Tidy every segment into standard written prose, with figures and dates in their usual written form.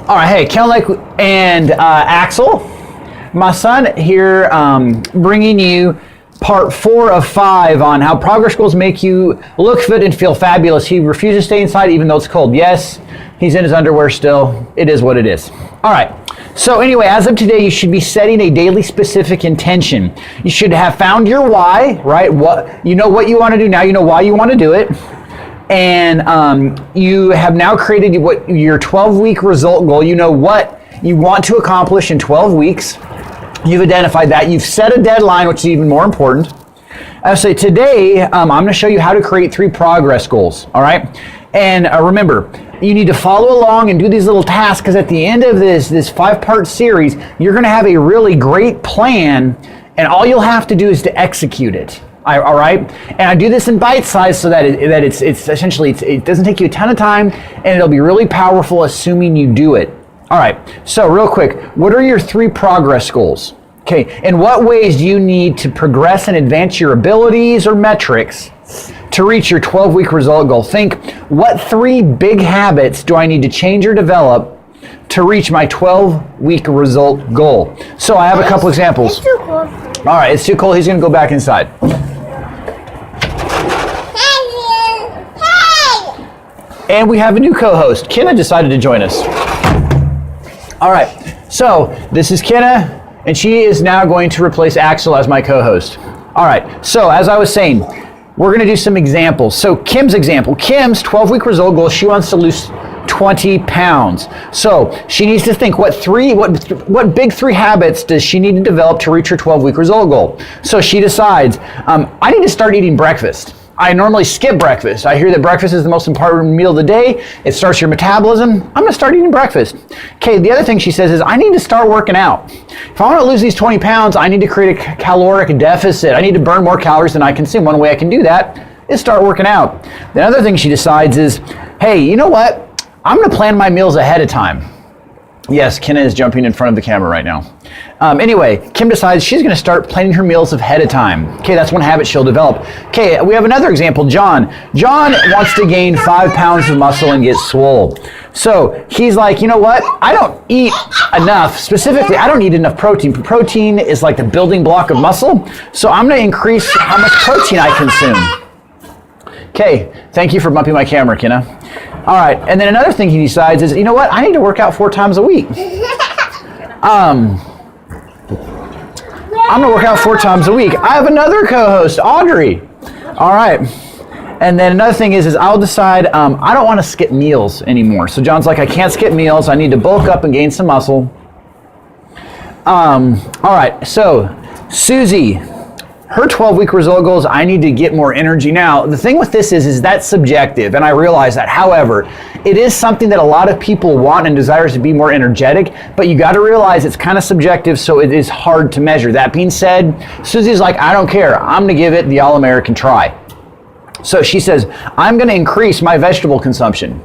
All right, hey, Kel Lake and Axel, my son here, bringing you part 4 of 5 on how progress goals make you look fit and feel fabulous. He refuses to stay inside even though it's cold. Yes, he's in his underwear still. It is what it is. All right. So anyway, as of today, you should be setting a daily specific intention. You should have found your why, right? You know what you want to do now. You know why you want to do it. And you have now created what your 12-week result goal. You know what you want to accomplish in 12 weeks. You've identified that. You've set a deadline, which is even more important. I say today, I'm going to show you how to create 3 progress goals. All right. And remember, you need to follow along and do these little tasks, because at the end of this 5-part series, you're going to have a really great plan, and all you'll have to do is to execute it. All right, and I do this in bite size so that it's essentially it doesn't take you a ton of time, and it'll be really powerful, assuming you do it. All right. So real quick, what are your 3 progress goals? Okay. In what ways do you need to progress and advance your abilities or metrics to reach your 12-week result goal? Think, what 3 big habits do I need to change or develop to reach my 12-week result goal? So I have a couple examples. It's too cold. All right. It's too cold. He's going to go back inside. And we have a new co-host. Kenna decided to join us. All right, so this is Kenna, and she is now going to replace Axel as my co-host. All right, so as I was saying, we're going to do some examples. So Kim's example, Kim's 12-week result goal, she wants to lose 20 pounds. So she needs to think, what big 3 habits does she need to develop to reach her 12-week result goal? So she decides, I need to start eating breakfast. I normally skip breakfast. I hear that breakfast is the most important meal of the day. It starts your metabolism. I'm going to start eating breakfast. Okay, the other thing she says is, I need to start working out. If I want to lose these 20 pounds, I need to create a caloric deficit. I need to burn more calories than I consume. One way I can do that is start working out. The other thing she decides is, hey, you know what? I'm going to plan my meals ahead of time. Yes, Kenna is jumping in front of the camera right now. Anyway, Kim decides she's going to start planning her meals ahead of time. Okay, that's one habit she'll develop. Okay, we have another example, John. John wants to gain 5 pounds of muscle and get swole. So he's like, you know what? I don't eat enough. Specifically, I don't eat enough protein. Protein is like the building block of muscle. So I'm going to increase how much protein I consume. Okay, thank you for bumping my camera, Kenna. All right, and then another thing he decides is, you know what? I need to work out 4 times a week. I'm going to work out 4 times a week. I have another co-host, Audrey. All right. And then another thing is I'll decide I don't want to skip meals anymore. So John's like, I can't skip meals. I need to bulk up and gain some muscle. All right. So Susie, her 12-week result goals, I need to get more energy. Now, the thing with this is that's subjective, and I realize that. However, it is something that a lot of people want and desires to be more energetic, but you got to realize it's kind of subjective, so it is hard to measure. That being said, Susie's like, I don't care. I'm going to give it the all-American try. So she says, I'm going to increase my vegetable consumption.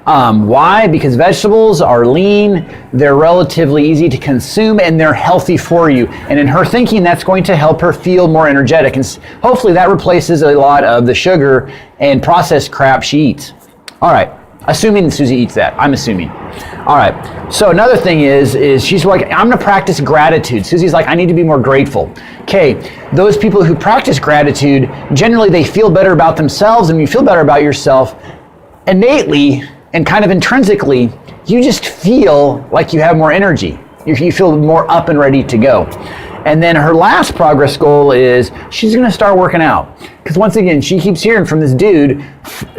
Why? Because vegetables are lean, they're relatively easy to consume, and they're healthy for you. And in her thinking, that's going to help her feel more energetic. And hopefully that replaces a lot of the sugar and processed crap she eats. All right. Assuming Susie eats that. I'm assuming. All right. So another thing is she's like, I'm going to practice gratitude. Susie's like, I need to be more grateful. Okay. Those people who practice gratitude, generally they feel better about themselves, and when you feel better about yourself, innately and kind of intrinsically, you just feel like you have more energy. You feel more up and ready to go. And then her last progress goal is she's going to start working out. Because once again, she keeps hearing from this dude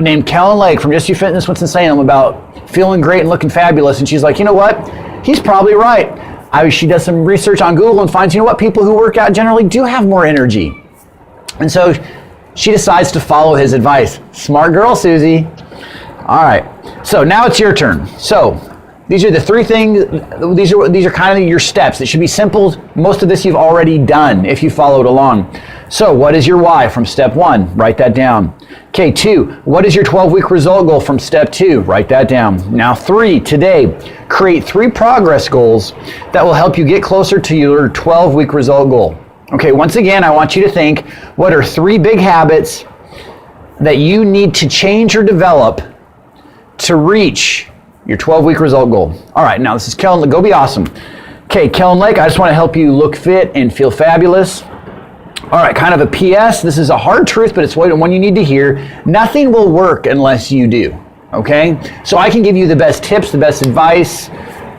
named Kellen Lake from Just You Fitness Winston-Salem about feeling great and looking fabulous. And she's like, you know what? He's probably right. She does some research on Google and finds, you know what? People who work out generally do have more energy. And so she decides to follow his advice. Smart girl, Susie. All right. So now it's your turn. So these are the 3 things. These are kind of your steps. It should be simple. Most of this you've already done if you followed along. So what is your why from step 1? Write that down. Okay, 2, what is your 12-week result goal from step 2? Write that down. Now 3, today, create 3 progress goals that will help you get closer to your 12-week result goal. Okay, once again, I want you to think, what are 3 big habits that you need to change or develop to reach Your 12-week result goal. All right, now this is Kellen. Go be awesome. Okay, Kellen Lake, I just want to help you look fit and feel fabulous. All right, kind of a PS. This is a hard truth, but it's one you need to hear. Nothing will work unless you do, okay? So I can give you the best tips, the best advice.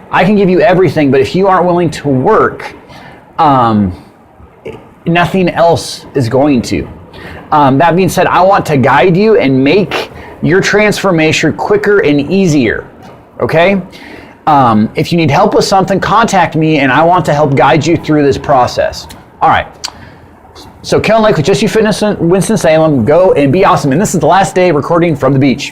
I can give you everything, but if you aren't willing to work, nothing else is going to. That being said, I want to guide you and make your transformation quicker and easier, okay? If you need help with something, contact me, and I want to help guide you through this process. All right. So Kellen Lake with Just You Fitness in Winston-Salem, go and be awesome. And this is the last day recording from the beach.